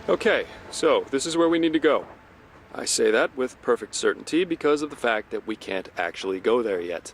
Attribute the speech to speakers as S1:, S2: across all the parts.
S1: Okay, so this is where we need to go. I say that with perfect certainty because of the fact that we can't actually go there yet.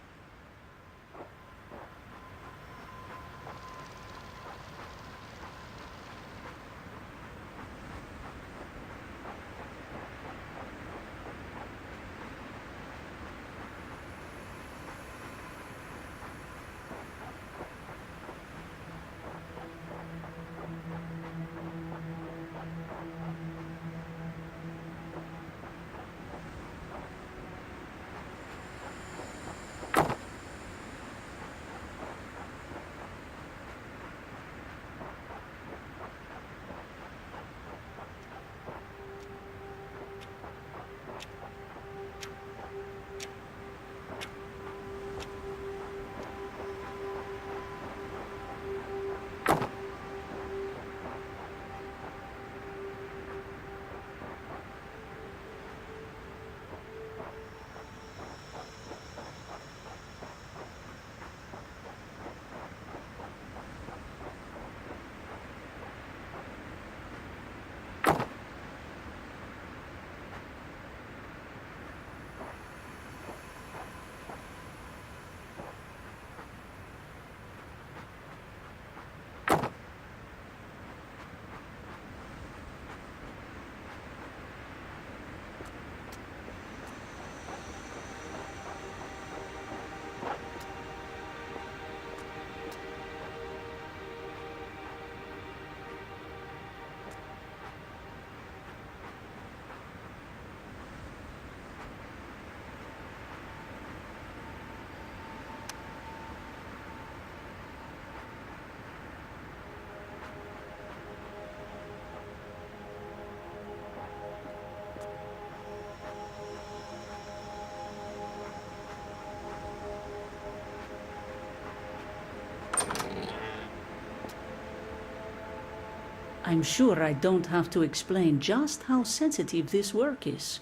S2: I'm sure I don't have to explain just how sensitive this work is.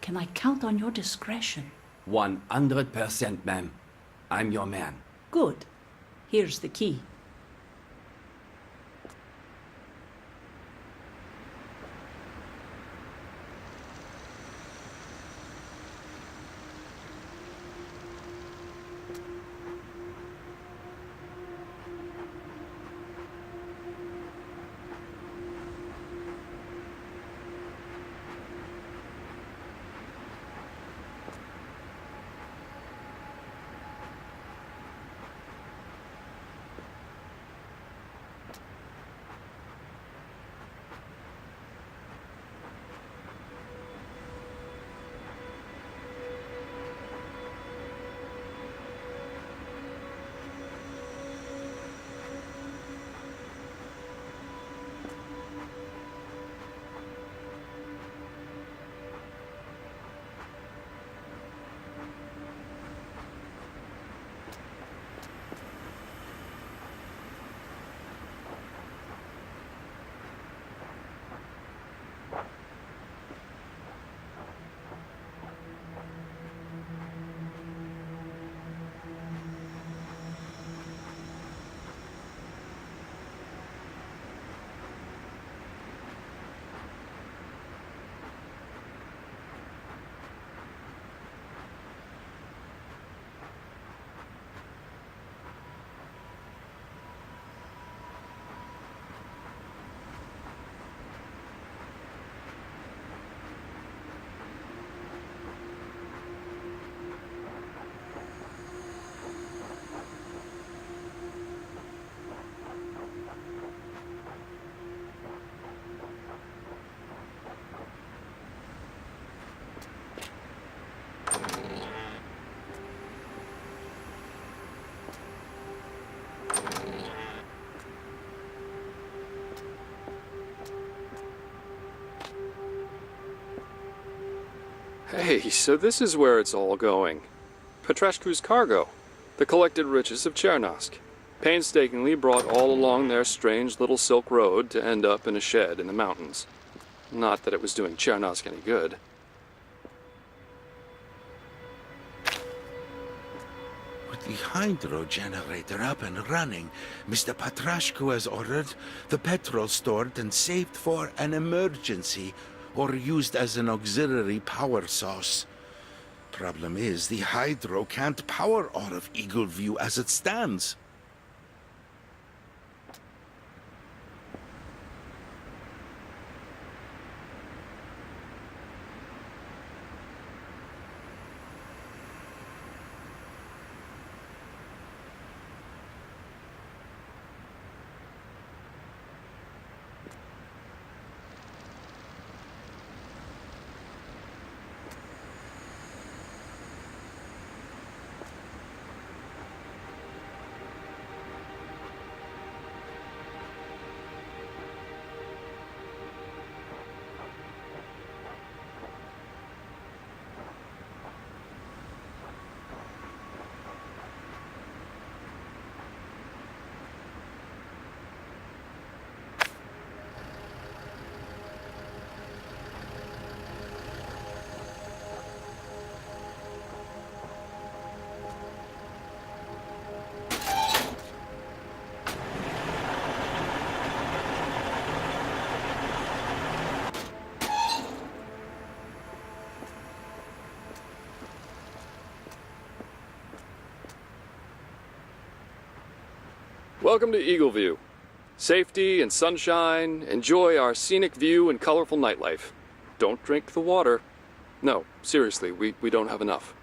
S2: Can I count on your discretion?
S3: 100%, ma'am. I'm your man.
S2: Good. Here's the key.
S1: Hey, so this is where it's all going. Petreshku's cargo, the collected riches of Chernosk, painstakingly brought all along their strange little silk road to end up in a shed in the mountains. Not that it was doing Chernosk any good.
S3: What
S4: The hydro generator up and running. Mr. Patrashku has ordered the petrol stored and saved for an emergency, or used as an auxiliary power source. Problem is, the hydro can't power all of Eagle View as it stands.
S1: Welcome to Eagle View. Safety and sunshine, enjoy our scenic view and colorful nightlife. Don't drink the water. No, seriously, we don't have enough.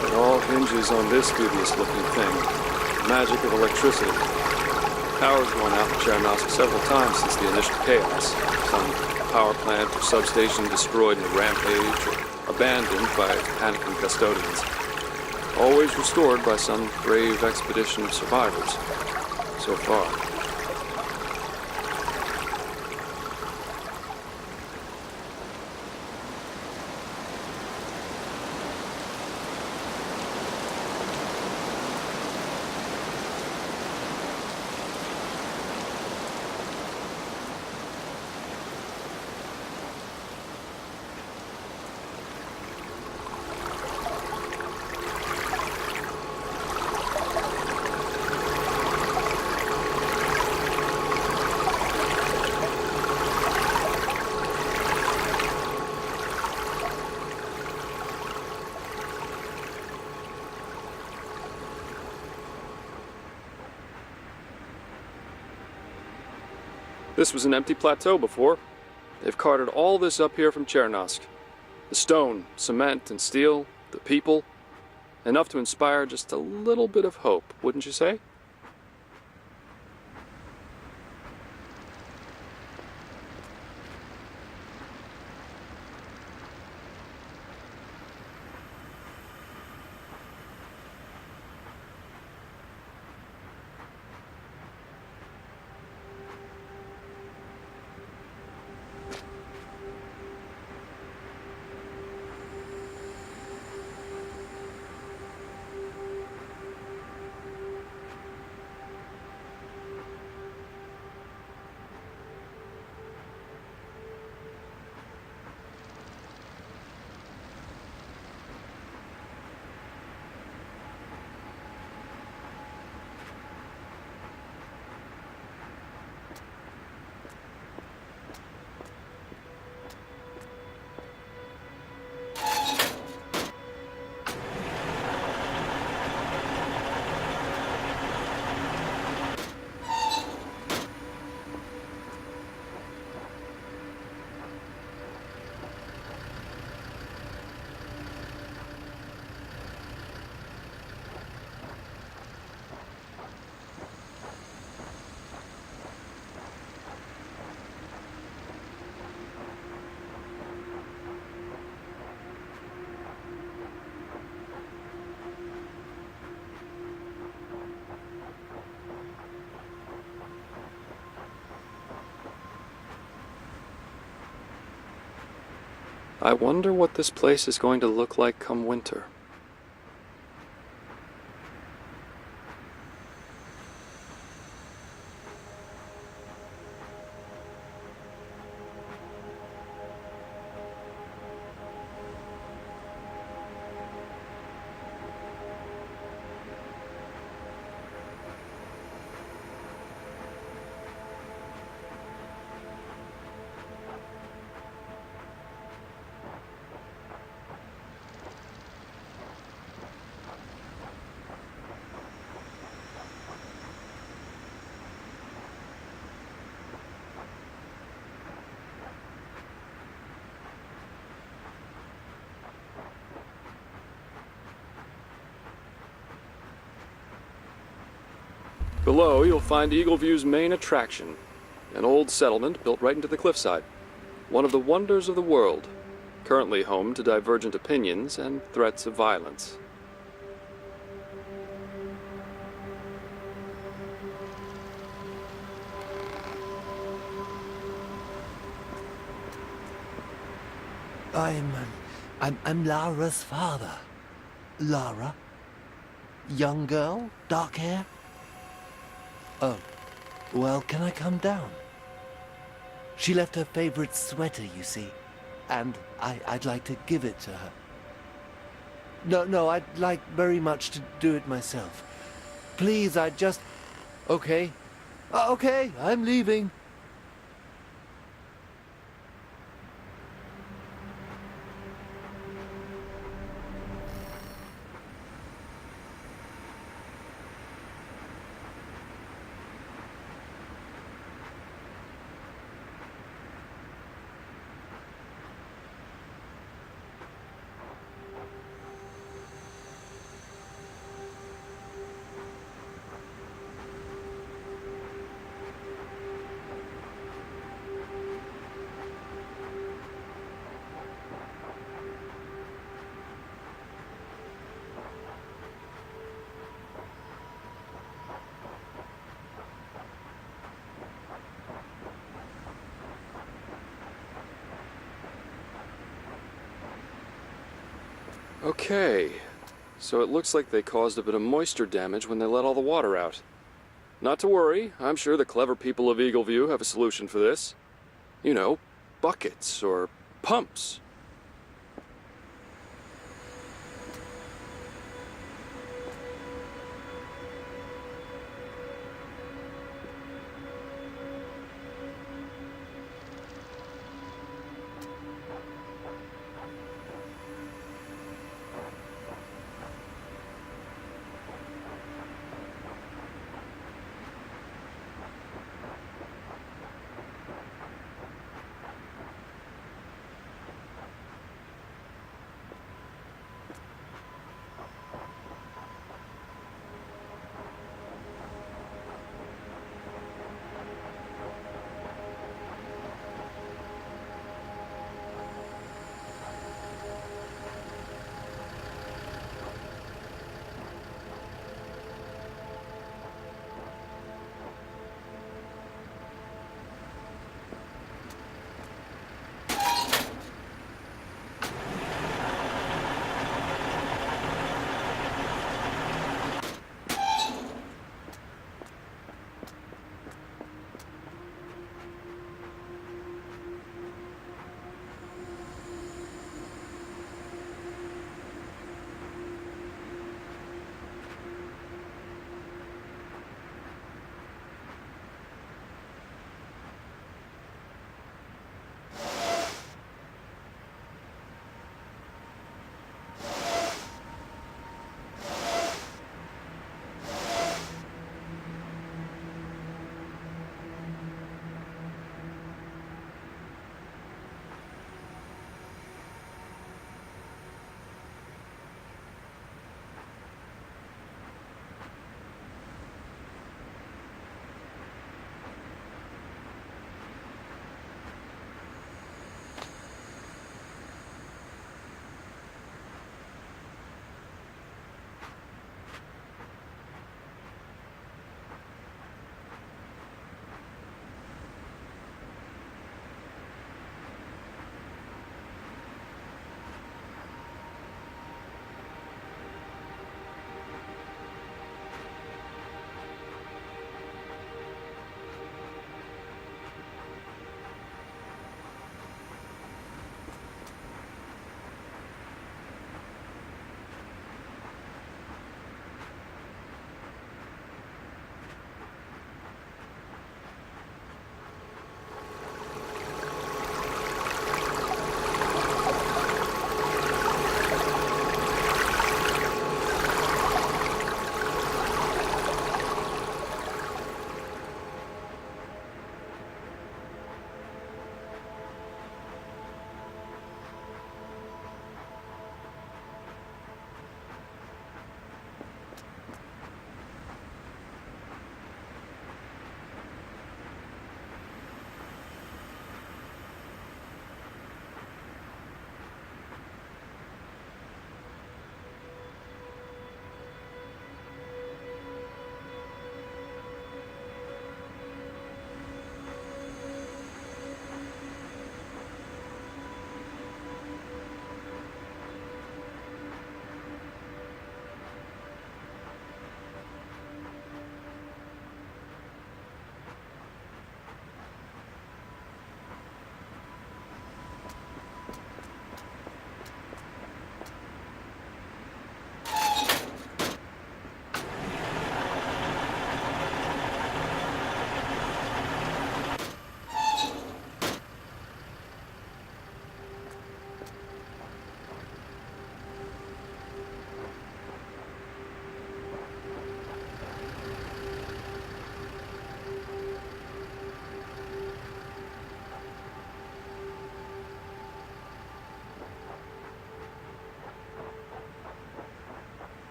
S1: It all hinges on this dubious-looking thing. The magic of electricity. Power's gone out in Chernosk several times since the initial chaos. Some power plant or substation destroyed in a rampage or abandoned by panicking custodians. Always restored by some brave expedition of survivors. So far. This was an empty plateau before. They've carted all this up here from Chernosk. The stone, cement, and steel, the people. Enough to inspire just a little bit of hope, wouldn't you say? I wonder what this place is going to look like come winter. Below, you'll find Eagle View's main attraction, an old settlement built right into the cliffside. One of the wonders of the world, currently home to divergent opinions and threats of violence.
S5: I'm Lara's father. Lara? Young girl? Dark hair? Oh, well, can I come down? She left her favorite sweater, you see, and I'd like to give it to her. No, I'd like very much to do it myself. Please, Okay. Okay, I'm leaving.
S1: Okay, so it looks like they caused a bit of moisture damage when they let all the water out. Not to worry, I'm sure the clever people of Eagle View have a solution for this. You know, buckets or pumps.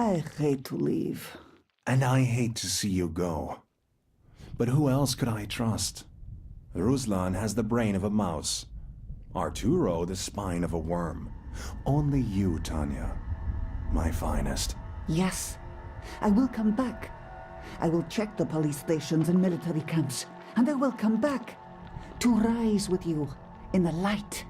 S2: I hate to leave.
S6: And I hate to see you go. But who else could I trust? Ruslan has the brain of a mouse. Arturo the spine of a worm. Only you, Tanya. My finest.
S7: Yes, I will come back. I will check the police stations and military camps, and I will come back to rise with you in the light.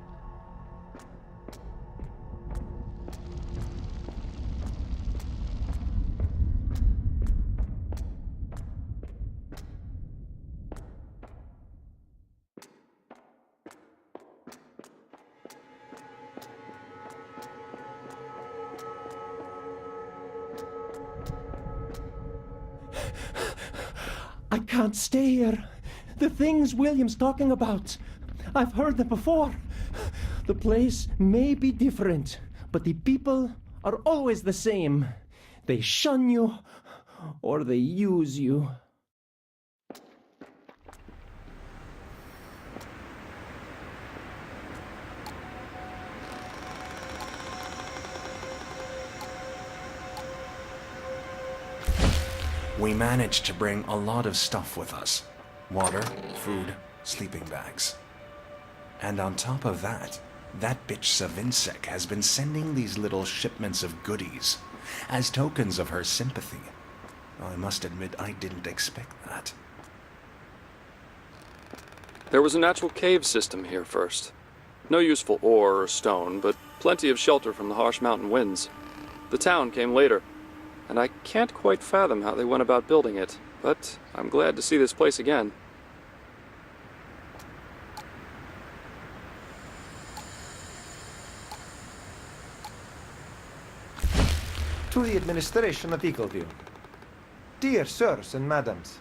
S5: I can't stay here. The things William's talking about, I've heard them before. The place may be different, but the people are always the same. They shun you, or they use you.
S6: We managed to bring a lot of stuff with us. Water, food, sleeping bags. And on top of that bitch Savinsek has been sending these little shipments of goodies as tokens of her sympathy. I must admit I didn't expect that.
S1: There was a natural cave system here first. No useful ore or stone, but plenty of shelter from the harsh mountain winds. The town came later, and I can't quite fathom how they went about building it, but I'm glad to see this place again.
S8: To the administration of Eagleview. Dear sirs and madams,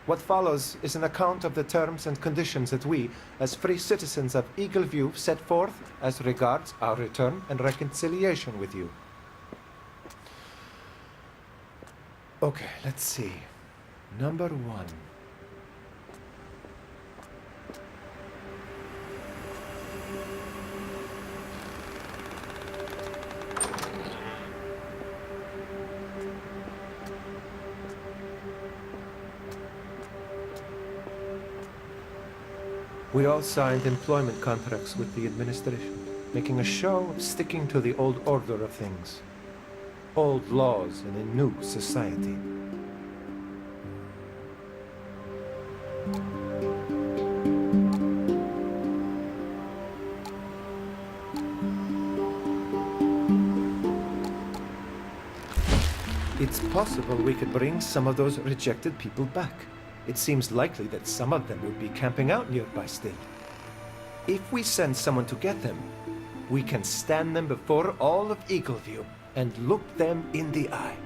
S8: what follows is an account of the terms and conditions that we, as free citizens of Eagleview, set forth as regards our return and reconciliation with you. Okay, let's see. Number 1. We all signed employment contracts with the administration, making a show of sticking to the old order of things. Old laws in a new society. It's possible we could bring some of those rejected people back. It seems likely that some of them would be camping out nearby still. If we send someone to get them, we can stand them before all of Eagleview and look them in the eye.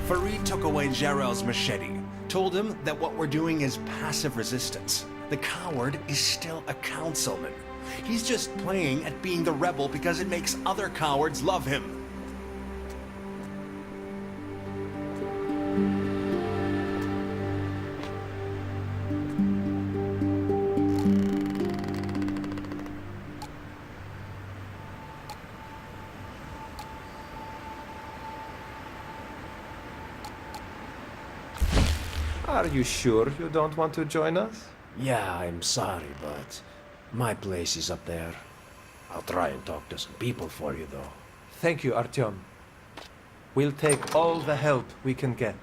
S6: Farid took away Jarrell's machete, told him that what we're doing is passive resistance. The coward is still a councilman. He's just playing at being the rebel because it makes other cowards love him.
S8: Are you sure you don't want to join us?
S5: Yeah, I'm sorry, but my place is up there. I'll try and talk to some people for you, though.
S8: Thank you, Artyom. We'll take all the help we can get.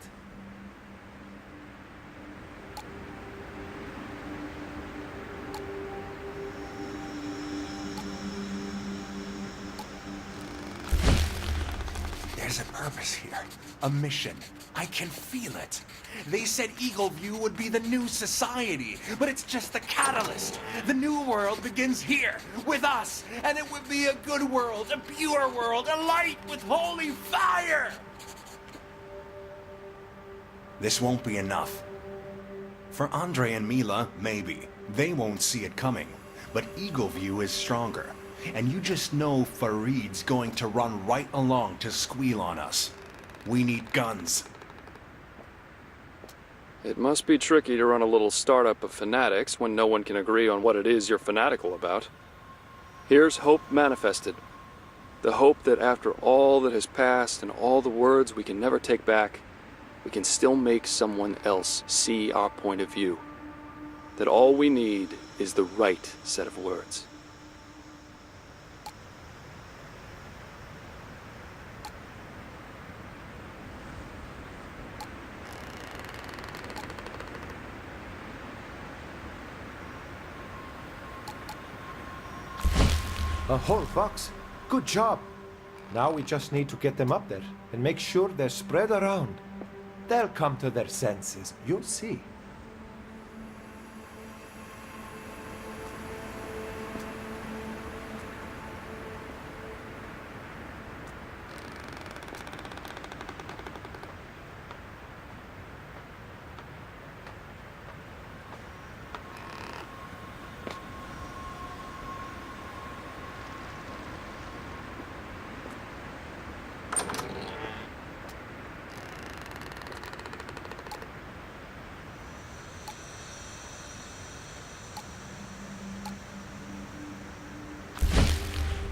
S6: There's a purpose here, a mission. I can feel it. They said Eagleview would be the new society, but it's just the catalyst. The new world begins here, with us, and it would be a good world, a pure world, a light with holy fire! This won't be enough. For Andre and Mila, maybe. They won't see it coming. But Eagleview is stronger. And you just know Farid's going to run right along to squeal on us. We need guns.
S1: It must be tricky to run a little startup of fanatics when no one can agree on what it is you're fanatical about. Here's hope manifested. The hope that after all that has passed and all the words we can never take back, we can still make someone else see our point of view. That all we need is the right set of words.
S8: A whole box. Good job. Now we just need to get them up there and make sure they're spread around. They'll come to their senses. You'll see.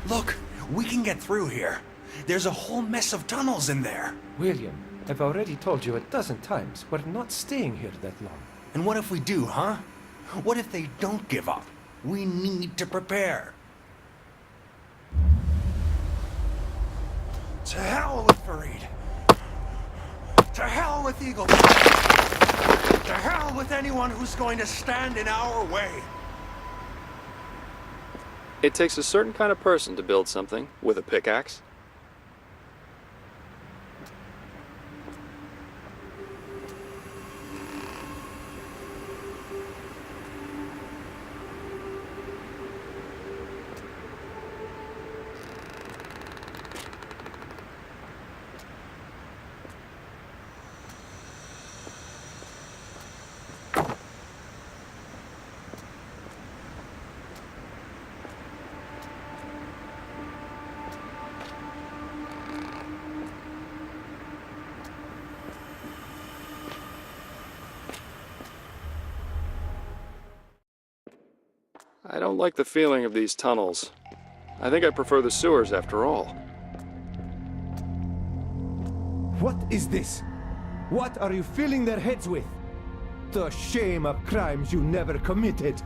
S6: Look, we can get through here. There's a whole mess of tunnels in there.
S8: William, I've already told you a dozen times, we're not staying here that long.
S6: And what if we do, huh? What if they don't give up? We need to prepare. To hell with Fareed. To hell with Eagle. To hell with anyone who's going to stand in our way.
S1: It takes a certain kind of person to build something with a pickaxe. I don't like the feeling of these tunnels. I think I prefer the sewers after all.
S8: What is this? What are you filling their heads with? The shame of crimes you never committed.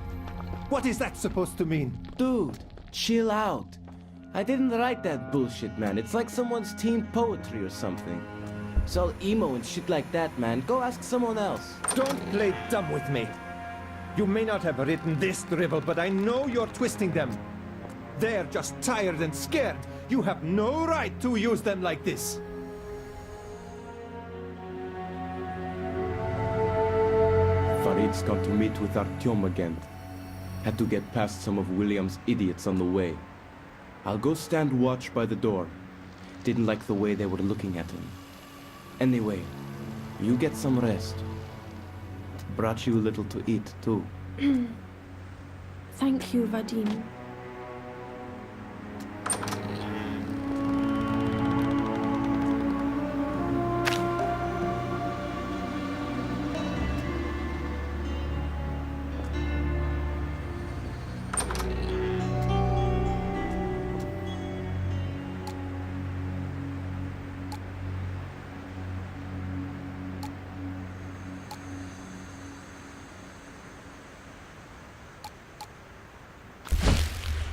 S8: What is that supposed to mean?
S9: Dude, chill out. I didn't write that bullshit, man. It's like someone's teen poetry or something. It's all emo and shit like that, man. Go ask someone else.
S8: Don't play dumb with me. You may not have written this drivel, but I know you're twisting them. They're just tired and scared. You have no right to use them like this.
S9: Farid's got to meet with Artyom again. Had to get past some of William's idiots on the way. I'll go stand watch by the door. Didn't like the way they were looking at him. Anyway, you get some rest. Brought you a little to eat, too.
S10: Thank you, Vadim.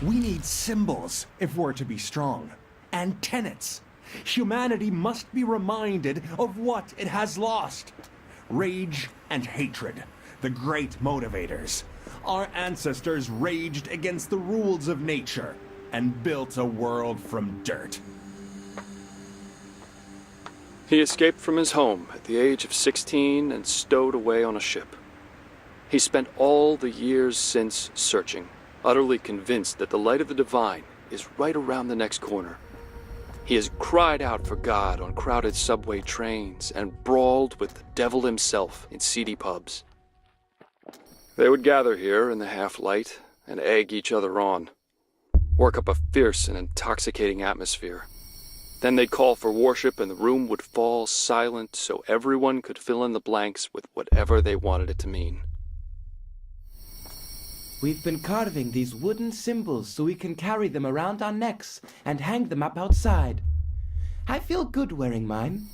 S6: We need symbols if we're to be strong. And tenets. Humanity must be reminded of what it has lost. Rage and hatred, the great motivators. Our ancestors raged against the rules of nature and built a world from dirt.
S1: He escaped from his home at the age of 16 and stowed away on a ship. He spent all the years since searching, utterly convinced that the light of the divine is right around the next corner. He has cried out for God on crowded subway trains and brawled with the devil himself in seedy pubs. They would gather here in the half-light and egg each other on, work up a fierce and intoxicating atmosphere. Then they'd call for worship and the room would fall silent so everyone could fill in the blanks with whatever they wanted it to mean.
S9: We've been carving these wooden symbols so we can carry them around our necks and hang them up outside. I feel good wearing mine.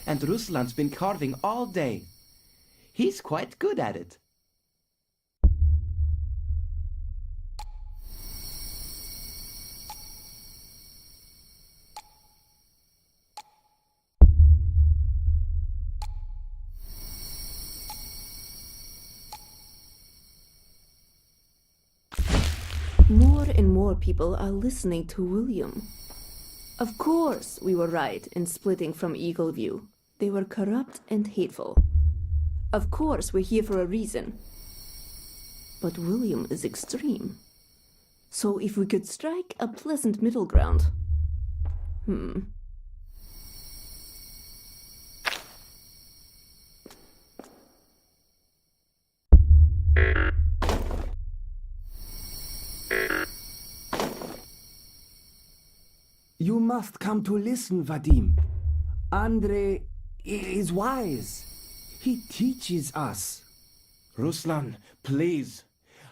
S9: And Ruslan's been carving all day. He's quite good at it.
S10: More and more people are listening to William. Of course, we were right in splitting from Eagle View. They were corrupt and hateful. Of course, we're here for a reason. But William is extreme. So if we could strike a pleasant middle ground.
S3: You must come to listen, Vadim. Andre is wise. He teaches us.
S9: Ruslan, please.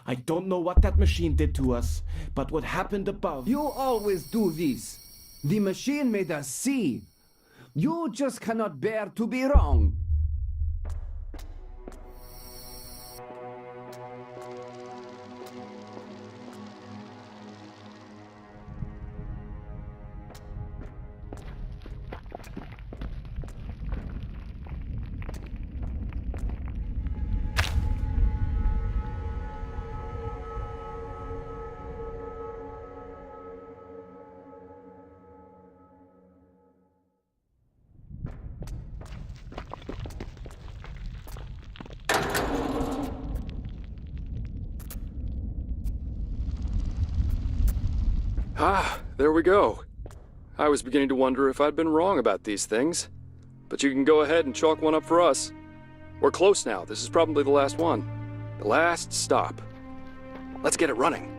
S9: I don't know what that machine did to us, but what happened above...
S3: You always do this. The machine made us see. You just cannot bear to be wrong.
S1: Ah, there we go. I was beginning to wonder if I'd been wrong about these things. But you can go ahead and chalk one up for us. We're close now. This is probably the last one. The last stop. Let's get it running.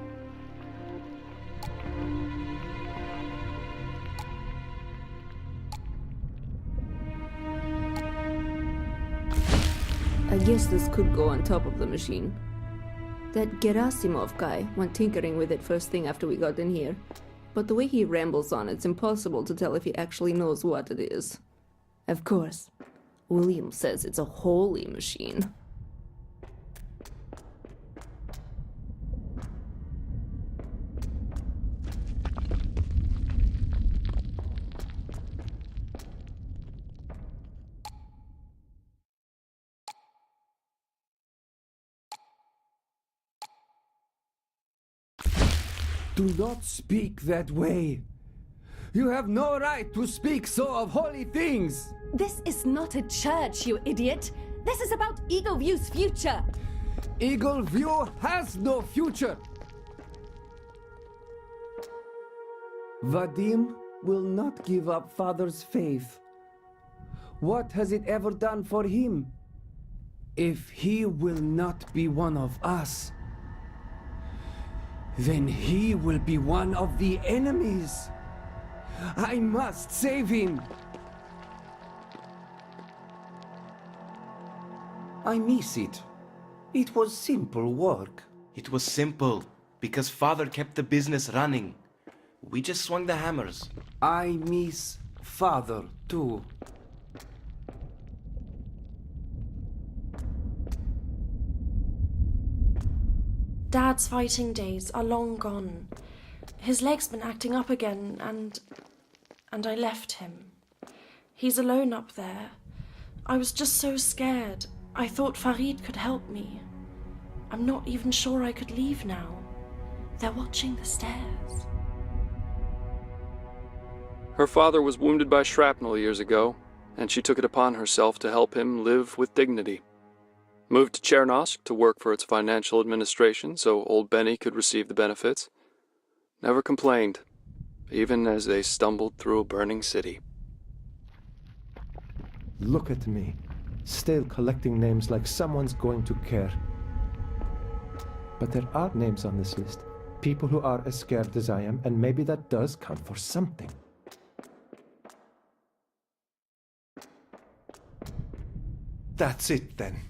S10: I guess this could go on top of the machine. That Gerasimov guy went tinkering with it first thing after we got in here. But the way he rambles on, it's impossible to tell if he actually knows what it is. Of course, William says it's a holy machine.
S3: Do not speak that way. You have no right to speak so of holy things.
S11: This is not a church, you idiot. This is about Eagle View's future.
S3: Eagle View has no future. Vadim will not give up Father's faith. What has it ever done for him? If he will not be one of us, then he will be one of the enemies. I must save him. I miss it. It was simple work.
S9: It was simple, because Father kept the business running. We just swung the hammers.
S3: I miss Father, too.
S11: Dad's fighting days are long gone. His leg's been acting up again, and I left him. He's alone up there. I was just so scared. I thought Farid could help me. I'm not even sure I could leave now. They're watching the stairs.
S1: Her father was wounded by shrapnel years ago, and she took it upon herself to help him live with dignity. Moved to Chernosk to work for its financial administration so old Benny could receive the benefits. Never complained, even as they stumbled through a burning city.
S8: Look at me, still collecting names like someone's going to care. But there are names on this list. People who are as scared as I am, and maybe that does count for something. That's it then.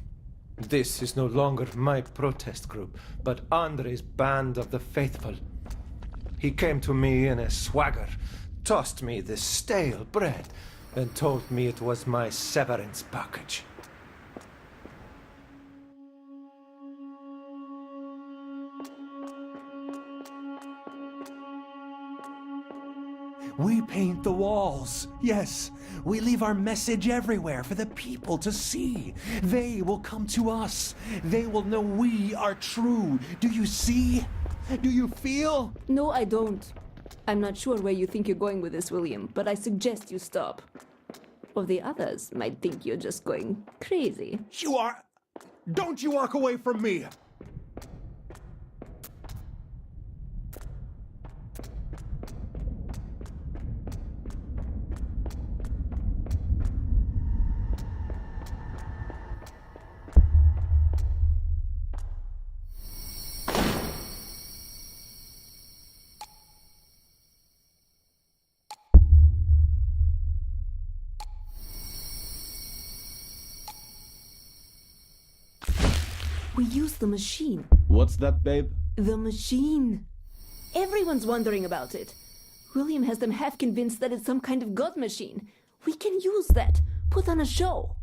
S8: This is no longer my protest group, but Andre's band of the faithful. He came to me in a swagger, tossed me the stale bread, and told me it was my severance package.
S6: We paint the walls. Yes, we leave our message everywhere for the people to see. They will come to us. They will know we are true. Do you see? Do you feel?
S10: No, I don't. I'm not sure where you think you're going with this, William, but I suggest you stop. Or the others might think you're just going crazy.
S6: You are... Don't you walk away from me!
S10: We used the machine.
S9: What's that, babe?
S10: The machine. Everyone's wondering about it. William has them half convinced that it's some kind of god machine. We can use that. Put on a show.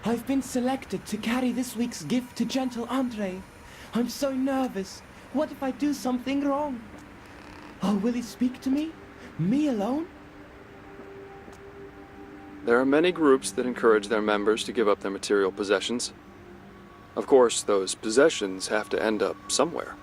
S3: I've been selected to carry this week's gift to gentle Andre. I'm so nervous. What if I do something wrong? Oh, will he speak to me? Me alone?
S1: There are many groups that encourage their members to give up their material possessions. Of course, those possessions have to end up somewhere.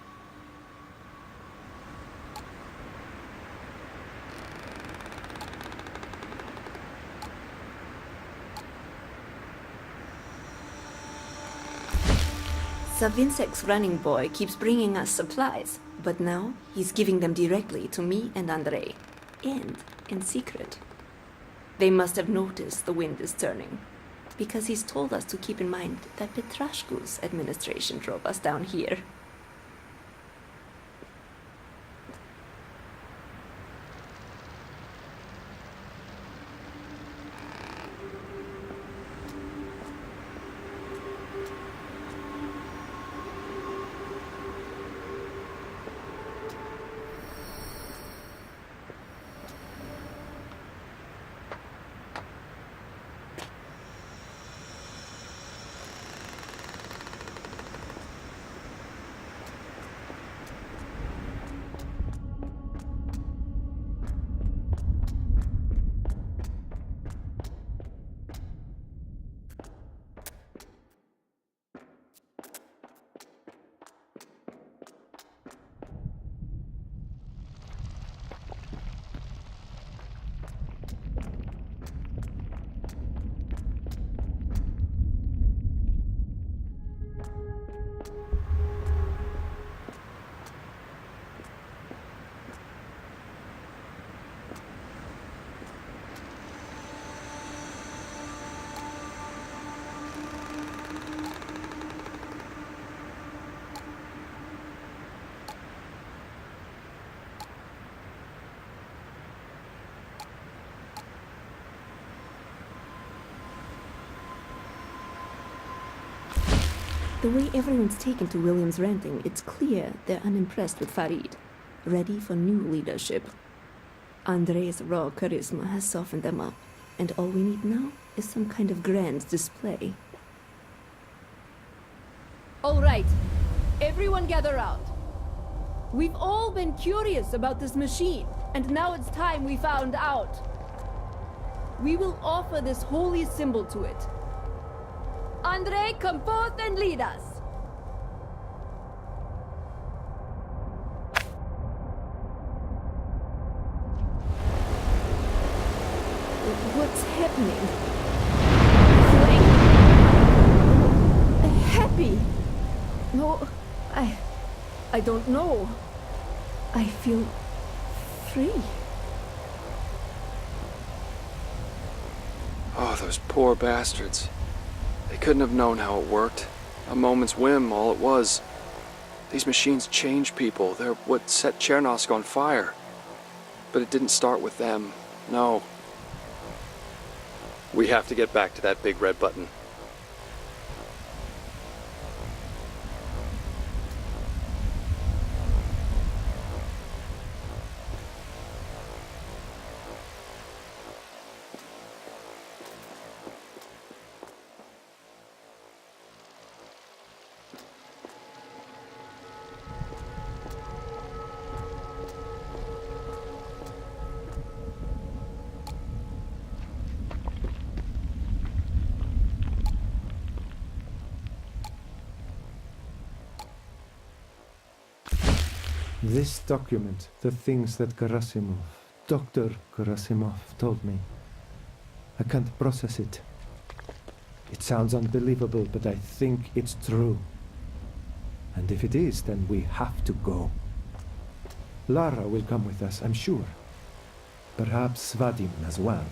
S10: Savinsek's running boy keeps bringing us supplies, but now he's giving them directly to me and Andre, and in secret. They must have noticed the wind is turning, because he's told us to keep in mind that Petrashku's administration drove us down here. The way everyone's taken to William's ranting, it's clear they're unimpressed with Farid, ready for new leadership. Andre's raw charisma has softened them up, and all we need now is some kind of grand display.
S12: All right, everyone gather round. We've all been curious about this machine, and now it's time we found out. We will offer this holy symbol to it. Andre, come forth and lead us.
S10: What's happening? Happy? No, I don't know. I feel free.
S1: Oh, those poor bastards. They couldn't have known how it worked. A moment's whim, all it was. These machines change people. They're what set Chernosk on fire. But it didn't start with them. No. We have to get back to that big red button.
S8: This document, the things that Dr. Gerasimov told me. I can't process it. It sounds unbelievable, but I think it's true. And if it is, then we have to go. Lara will come with us, I'm sure. Perhaps Vadim as well.